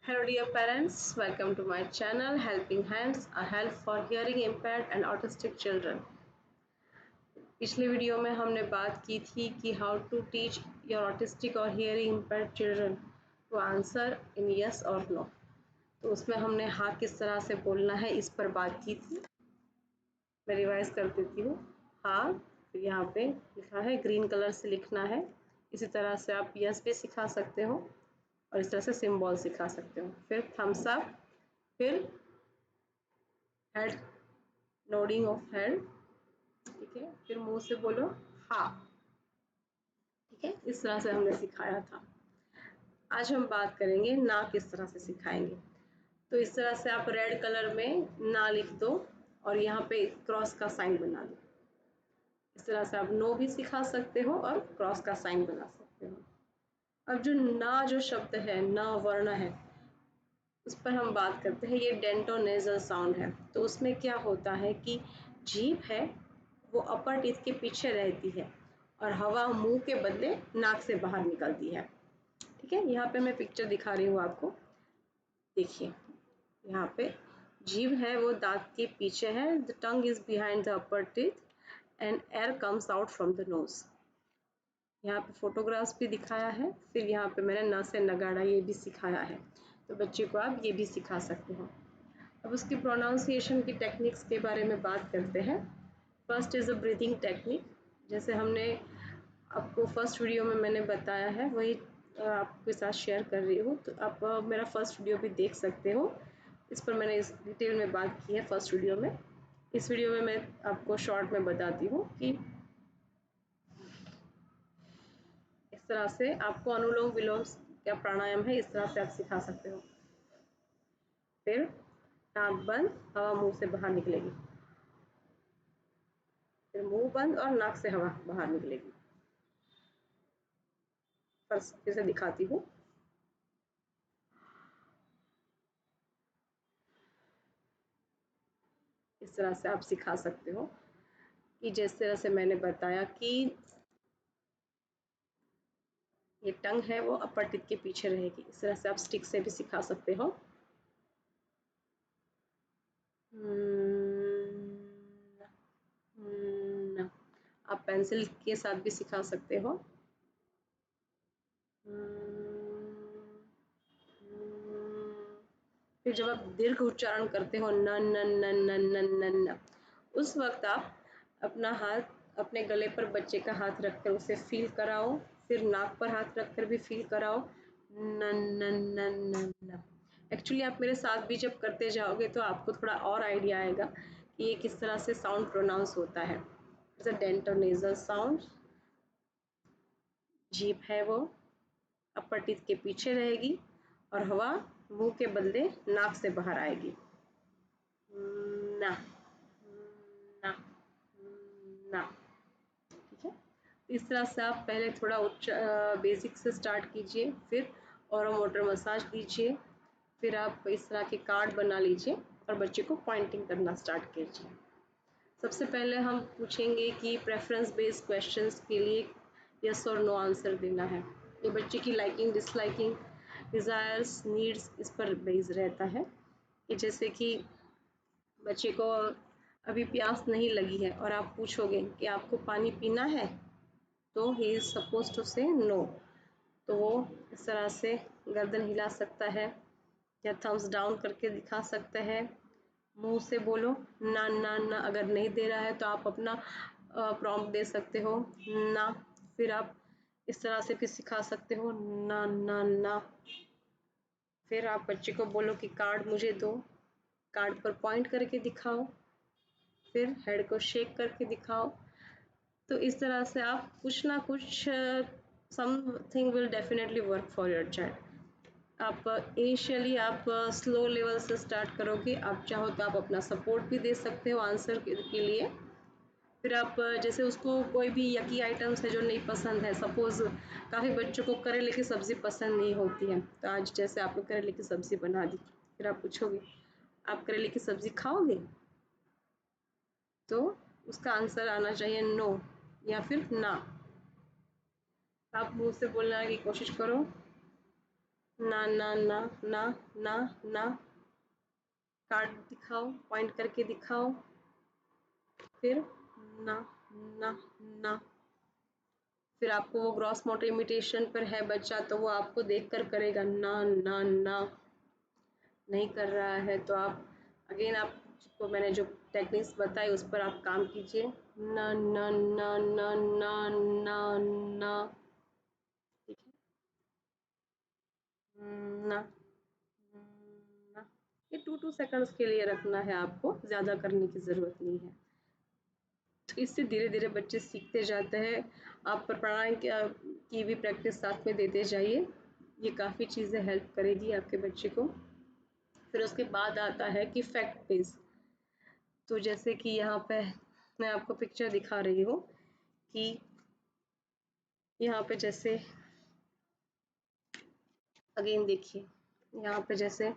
Hello dear parents, welcome to my channel Helping Hands, a help for hearing impaired and autistic children. पिछले video में हमने बात की थी कि how to teach your autistic और hearing impaired children to answer in yes और no. तो उसमें हमने हाँ किस तरह से बोलना है इस पर बात की थी। मैं रिवाइज कर देती हूँ। हाँ, फिर यहाँ पे लिखा है ग्रीन कलर से लिखना है। इसी तरह से आप यस भी सिखा सकते हो और इस तरह से सिंबल सिखा सकते हो। फिर थम्स अप, फिर हेड, नोडिंग ऑफ हेड, ठीक है। फिर मुंह से बोलो हाँ, ठीक है। इस तरह से हमने सिखाया था। आज हम बात करेंगे ना किस तरह से सिखाएंगे। तो इस तरह से आप रेड कलर में ना लिख दो और यहाँ पे क्रॉस का साइन बना दो। इस तरह से आप नो भी सिखा सकते हो और क्रॉस का साइन बना सकते हो। अब जो ना जो शब्द है, ना वर्ण है, उस पर हम बात करते हैं। ये डेंटोनेजल साउंड है। तो उसमें क्या होता है कि जीभ है वो अपर टीथ के पीछे रहती है और हवा मुंह के बदले नाक से बाहर निकलती है, ठीक है। यहाँ पे मैं पिक्चर दिखा रही हूँ आपको, देखिए। यहाँ पे जीभ है वो दांत के पीछे है। The tongue is behind the upper teeth and air comes out from the nose. यहाँ पे फोटोग्राफ्स भी दिखाया है। फिर यहाँ पे मैंने न से नगाड़ा ये भी सिखाया है। तो बच्चे को आप ये भी सिखा सकते हो। अब उसकी प्रोनाउंसिएशन की टेक्निक्स के बारे में बात करते हैं। First is a breathing technique. जैसे हमने आपको फर्स्ट वीडियो में मैंने बताया है, वही आपके साथ शेयर कर रही हूँ। तो आप मेरा फर्स्ट वीडियो भी देख सकते हो। इस पर मैंने इस डिटेल में बात की है फर्स्ट वीडियो में। इस वीडियो में मैं आपको शॉर्ट में बताती हूँ कि इस तरह से आपको अनुलोम विलोम क्या प्राणायाम है, इस तरह से आप सिखा सकते हो। फिर नाक बंद, हवा मुंह से बाहर निकलेगी। फिर मुंह बंद और नाक से हवा बाहर निकलेगी। फिर से दिखाती हूँ। इस तरह से आप सिखा सकते हो कि जिस तरह से मैंने बताया कि ये टंग है वो अपर टिप के पीछे रहेगी। इस तरह से आप स्टिक से भी सिखा सकते हो। आप पेंसिल के साथ भी सिखा सकते हो। फिर जब आप दीर्घ उच्चारण करते हो न न न न न न न, उस वक्त आप अपना हाथ अपने गले पर बच्चे का हाथ रखकर उसे फील कराओ। फिर नाक पर हाथ रखकर भी फील कराओ न न न न न। एक्चुअली आप मेरे साथ भी जब करते जाओगे तो आपको थोड़ा और आइडिया आएगा कि ये किस तरह से साउंड प्रोनाउंस होता है। It's a dentonasal sound. जीभ है वो अपर टीथ के पीछे रहेगी और हवा मुंह के बदले नाक से बाहर आएगी। ना ना ना, ठीक है। इस तरह से आप पहले थोड़ा उच्च बेसिक से स्टार्ट कीजिए, फिर ओरोमोटर मसाज कीजिए। फिर आप इस तरह के कार्ड बना लीजिए और बच्चे को पॉइंटिंग करना स्टार्ट कीजिए। सबसे पहले हम पूछेंगे कि प्रेफरेंस बेस्ड क्वेश्चंस के लिए यस और नो आंसर देना है। ये बच्चे की लाइकिंग, डिसलाइकिंग, डिज़ायर्स, नीड्स इस पर बेस्ड रहता है। कि जैसे कि बच्चे को अभी प्यास नहीं लगी है और आप पूछोगे कि आपको पानी पीना है, तो ही इज सपोज टू से नो। तो वो इस तरह से गर्दन हिला सकता है या थम्स डाउन करके दिखा सकता है। मुंह से बोलो ना ना ना। अगर नहीं दे रहा है तो आप अपना प्रॉम्प्ट दे सकते हो ना। फिर आप इस तरह से भी सिखा सकते हो ना ना ना। फिर आप बच्चे को बोलो कि कार्ड मुझे दो, कार्ड पर पॉइंट करके दिखाओ। फिर हेड को शेक करके दिखाओ। तो इस तरह से आप कुछ ना कुछ something will definitely work for your child. आप इनिशियली आप स्लो लेवल से स्टार्ट करोगे। आप चाहो तो आप अपना सपोर्ट भी दे सकते हो आंसर के लिए। फिर आप जैसे उसको कोई भी यकी आइटम्स है जो नहीं पसंद है, सपोज काफ़ी बच्चों को करेले की सब्ज़ी पसंद नहीं होती है, तो आज जैसे आपने करेले की सब्ज़ी बना दी, फिर आप पूछोगे आप करेले की सब्ज़ी खाओगे, तो उसका आंसर आना चाहिए नो या फिर ना। आप मुंह से बोलने की कोशिश करो ना ना ना ना ना ना, कार्ड दिखाओ, पॉइंट करके दिखाओ। फिर ना ना ना, फिर आपको वो ग्रॉस मोटर इमिटेशन पर है बच्चा तो वो आपको देख कर करेगा ना ना ना। नहीं कर रहा है तो आप अगेन आपको मैंने जो टेक्निक्स बताई उस पर आप काम कीजिए। ना ना ना ना ना ना ना, ठीक है। ना ना, ये 2 सेकंड्स के लिए रखना है, आपको ज़्यादा करने की ज़रूरत नहीं है। तो इससे धीरे धीरे बच्चे सीखते जाते हैं। आप प्राणायाम की भी प्रैक्टिस साथ में देते जाइए, ये काफ़ी चीज़ें हेल्प करेगी आपके बच्चे को। फिर उसके बाद आता है कि फैक्ट बेस। तो जैसे कि यहाँ पे मैं आपको पिक्चर दिखा रही हूँ कि यहाँ पे जैसे अगेन देखिए, यहाँ पे जैसे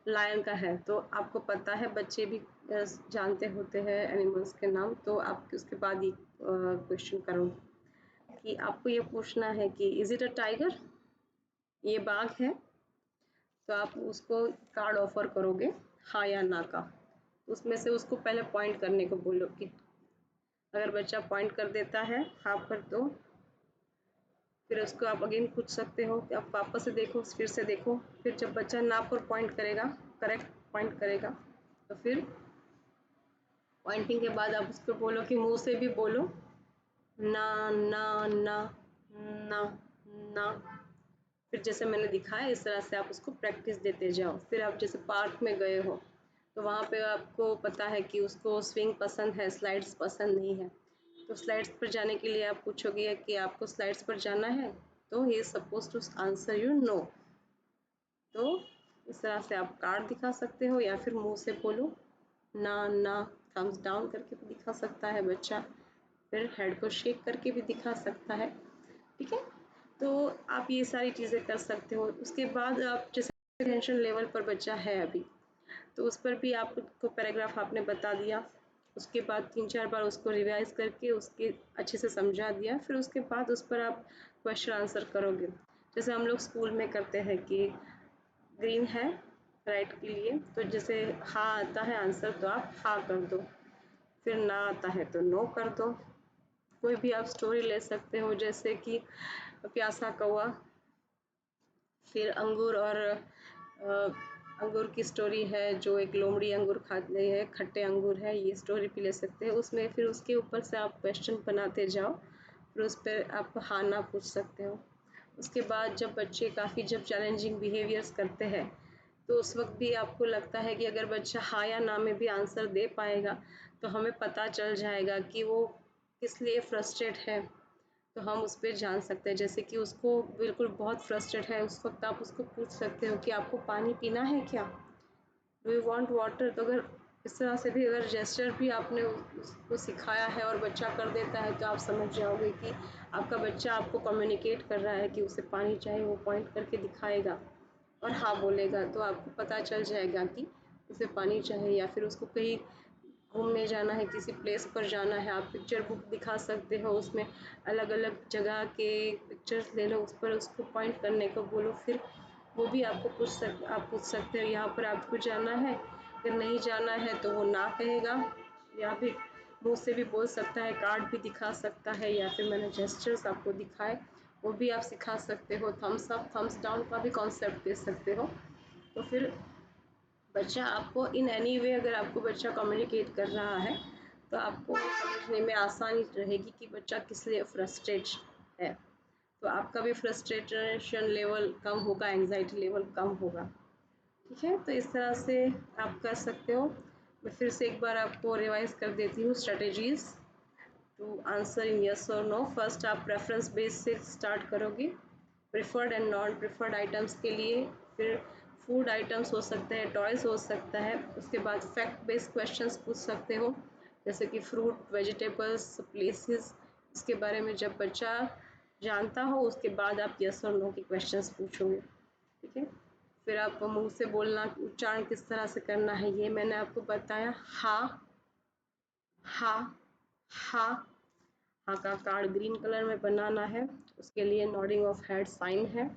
लायन का है तो आपको पता है, बच्चे भी जानते होते हैं एनिमल्स के नाम। तो आप उसके बाद ये क्वेश्चन करूँगी कि आपको ये पूछना है कि इज इट अ टाइगर, ये बाघ है। तो आप उसको कार्ड ऑफर करोगे हाँ या ना का। उसमें से उसको पहले पॉइंट करने को बोलो कि अगर बच्चा पॉइंट कर देता है हाँ पर, तो फिर उसको आप अगेन पूछ सकते हो कि आप वापस से देखो, फिर से देखो। फिर जब बच्चा ना पर पॉइंट करेगा, करेक्ट पॉइंट करेगा, तो फिर पॉइंटिंग के बाद आप उसको बोलो कि मुंह से भी बोलो ना ना ना ना ना। फिर जैसे मैंने दिखाया इस तरह से आप उसको प्रैक्टिस देते जाओ। फिर आप जैसे पार्क में गए हो तो वहाँ पे आपको पता है कि उसको स्विंग पसंद है, स्लाइड्स पसंद नहीं है। तो स्लाइड्स पर जाने के लिए आप पूछोगे कि आपको स्लाइड्स पर जाना है, तो he is suppose to answer you know. तो इस तरह से आप कार्ड दिखा सकते हो या फिर मुंह से बोलो ना ना, थम्स डाउन करके भी दिखा सकता है बच्चा, फिर हेड को शेक करके भी दिखा सकता है, ठीक है। तो आप ये सारी चीज़ें कर सकते हो। उसके बाद आप जैसे टेंशन लेवल पर बच्चा है अभी, तो उस पर भी आपको पैराग्राफ आपने बता दिया। उसके बाद 3-4 बार उसको रिवाइज करके उसके अच्छे से समझा दिया। फिर उसके बाद उस पर आप क्वेश्चन आंसर करोगे। जैसे हम लोग स्कूल में करते हैं कि ग्रीन है राइट के लिए, तो जैसे हाँ आता है आंसर तो आप हाँ कर दो, फिर ना आता है तो नो कर दो। कोई भी आप स्टोरी ले सकते हो, जैसे कि प्यासा कौवा, फिर अंगूर और अंगूर की स्टोरी है, जो एक लोमड़ी अंगूर खाते हैं, खट्टे अंगूर है, ये स्टोरी भी ले सकते हैं उसमें। फिर उसके ऊपर से आप क्वेश्चन बनाते जाओ, फिर उस पर आप हाँ ना पूछ सकते हो। उसके बाद जब बच्चे काफ़ी जब चैलेंजिंग बिहेवियर्स करते हैं, तो उस वक्त भी आपको लगता है कि अगर बच्चा हाँ या ना में भी आंसर दे पाएगा तो हमें पता चल जाएगा कि वो किस लिए फ्रस्ट्रेट है। तो हम उस पर जान सकते हैं। जैसे कि उसको बिल्कुल बहुत फ्रस्ट्रेट है, उस वक्त आप उसको पूछ सकते हो कि आपको पानी पीना है क्या, डू यू वांट वाटर। तो अगर इस तरह से भी अगर जेस्चर भी आपने उसको सिखाया है और बच्चा कर देता है, तो आप समझ जाओगे कि आपका बच्चा आपको कम्युनिकेट कर रहा है कि उसे पानी चाहिए, वो पॉइंट करके दिखाएगा और हाँ बोलेगा। तो आपको पता चल जाएगा कि उसे पानी चाहिए। या फिर उसको कहीं घूमने जाना है, किसी प्लेस पर जाना है, आप पिक्चर बुक दिखा सकते हो, उसमें अलग अलग जगह के पिक्चर्स ले लो, उस पर उसको पॉइंट करने को बोलो। फिर वो भी आपको आप पूछ सकते हो यहाँ पर आपको जाना है। अगर नहीं जाना है तो वो ना कहेगा, या फिर मुंह से भी बोल सकता है, कार्ड भी दिखा सकता है, या फिर मैंने जेस्चर्स आपको दिखाए वो भी आप सिखा सकते हो। थम्स अप थम्स डाउन का भी कॉन्सेप्ट दे सकते हो। तो फिर बच्चा आपको इन एनी वे, अगर आपको बच्चा कम्युनिकेट कर रहा है तो आपको समझने में आसानी रहेगी कि बच्चा किस लिए फ्रस्ट्रेट है। तो आपका भी फ्रस्ट्रेशन लेवल कम होगा, एंग्जाइटी लेवल कम होगा, ठीक है। तो इस तरह से आप कर सकते हो। मैं फिर से एक बार आपको रिवाइज कर देती हूँ strategies to answer in yes और नो। फर्स्ट आप प्रेफरेंस बेस से स्टार्ट करोगे, preferred and non preferred items के लिए। फिर फूड आइटम्स हो सकते हैं, टॉयज़ हो सकता है। उसके बाद फैक्ट बेस्ड क्वेश्चंस पूछ सकते हो, जैसे कि फ्रूट, वेजिटेबल्स, प्लेसेस, इसके बारे में जब बच्चा जानता हो उसके बाद आप यस और नो के क्वेश्चंस पूछोगे, ठीक है। फिर आप मुंह से बोलना, उच्चारण किस तरह से करना है ये मैंने आपको बताया। हाँ हाँ हाँ, हाँ का कार्ड ग्रीन कलर में बनाना है, उसके लिए नॉडिंग ऑफ हेड साइन है।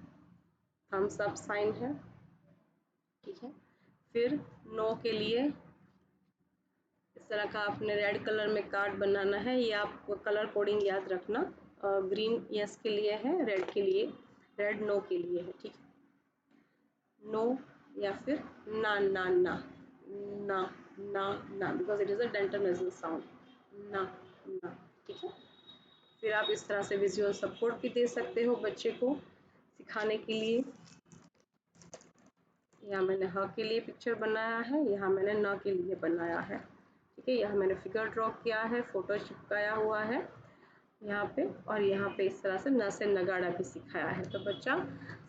थम्स अप साइन है, ठीक है। फिर नो के लिए इस तरह का आपने रेड कलर में कार्ड बनाना है, ये आप कलर कोडिंग याद रखना। ग्रीन यस के लिए है, रेड के लिए, रेड नो के लिए है, ठीक है। नो या फिर ना ना ना ना ना ना, because it is a dental nasal sound, ना ना, ठीक है। फिर आप इस तरह से विजुअल सपोर्ट भी दे सकते हो बच्चे को सिखाने के लिए। यहाँ मैंने ह के लिए पिक्चर बनाया है, यहाँ मैंने न के लिए बनाया है, ठीक है। यहाँ मैंने फिगर ड्रॉ किया है, फोटो चिपकाया हुआ है यहाँ पे, और यहाँ पे इस तरह से न से नगाड़ा भी सिखाया है, तो बच्चा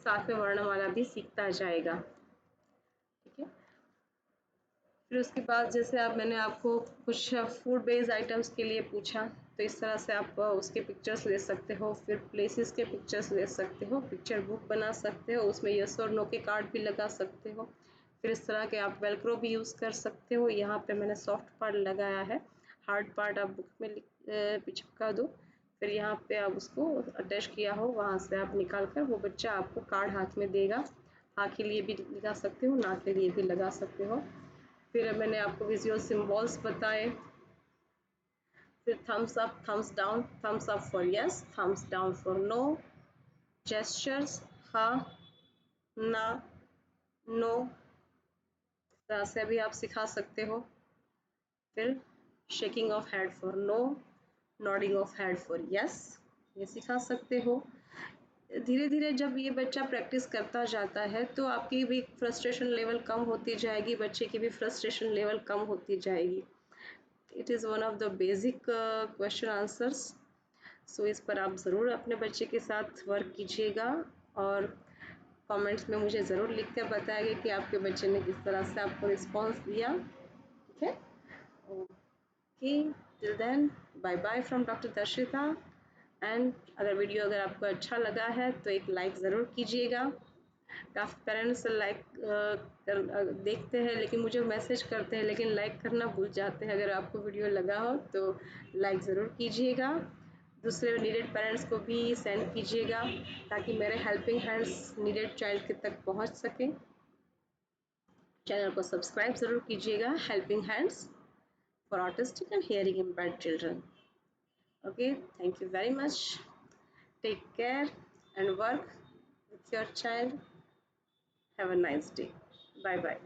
साथ में वर्णमाला भी सीखता जाएगा, ठीक है। फिर उसके बाद जैसे आप मैंने आपको कुछ फूड बेस्ड आइटम्स के लिए पूछा, तो इस तरह से आप उसके पिक्चर्स ले सकते हो, फिर प्लेसेस के पिक्चर्स ले सकते हो, पिक्चर बुक बना सकते हो, उसमें यस और नो के कार्ड भी लगा सकते हो। फिर इस तरह के आप वेलक्रो भी यूज़ कर सकते हो। यहाँ पे मैंने सॉफ्ट पार्ट लगाया है, हार्ड पार्ट आप बुक में चिपका दो। फिर यहाँ पे आप उसको अटैच किया हो, वहाँ से आप निकाल कर वो बच्चा आपको कार्ड हाथ में देगा। हाँ के लिए भी लगा सकते हो, ना के लिए भी लगा सकते हो। फिर मैंने आपको विजुअल सिंबल्स बताए, फिर thumbs up, thumbs down, thumbs up for yes, thumbs down for no, gestures, हाँ, ना, नो, इस तरह से भी आप सिखा सकते हो। फिर shaking of head for no, nodding of head for yes, ये सिखा सकते हो। धीरे धीरे जब ये बच्चा प्रैक्टिस करता जाता है तो आपकी भी फ्रस्ट्रेशन लेवल कम होती जाएगी, बच्चे की भी फ्रस्ट्रेशन लेवल कम होती जाएगी। It is one of the basic question answers. So इस पर आप ज़रूर अपने बच्चे के साथ वर्क कीजिएगा, और कमेंट्स में मुझे ज़रूर लिख कर बताइए कि आपके बच्चे ने किस तरह से आपको रिस्पॉन्स दिया, ठीक है। Okay, till then bye bye from doctor Darshita. And अगर वीडियो अगर आपको अच्छा लगा है तो एक लाइक ज़रूर कीजिएगा। काफ़ी पेरेंट्स लाइक देखते हैं, लेकिन मुझे मैसेज करते हैं, लेकिन लाइक करना भूल जाते हैं। अगर आपको वीडियो लगा हो तो लाइक ज़रूर कीजिएगा, दूसरे नीडेड पेरेंट्स को भी सेंड कीजिएगा, ताकि मेरे हेल्पिंग हैंड्स नीडेड चाइल्ड के तक पहुंच सकें। चैनल को सब्सक्राइब ज़रूर कीजिएगा, helping hands for autistic and hearing impaired children. Okay, thank you very much. Take care and work with your child. Have a nice day. Bye bye.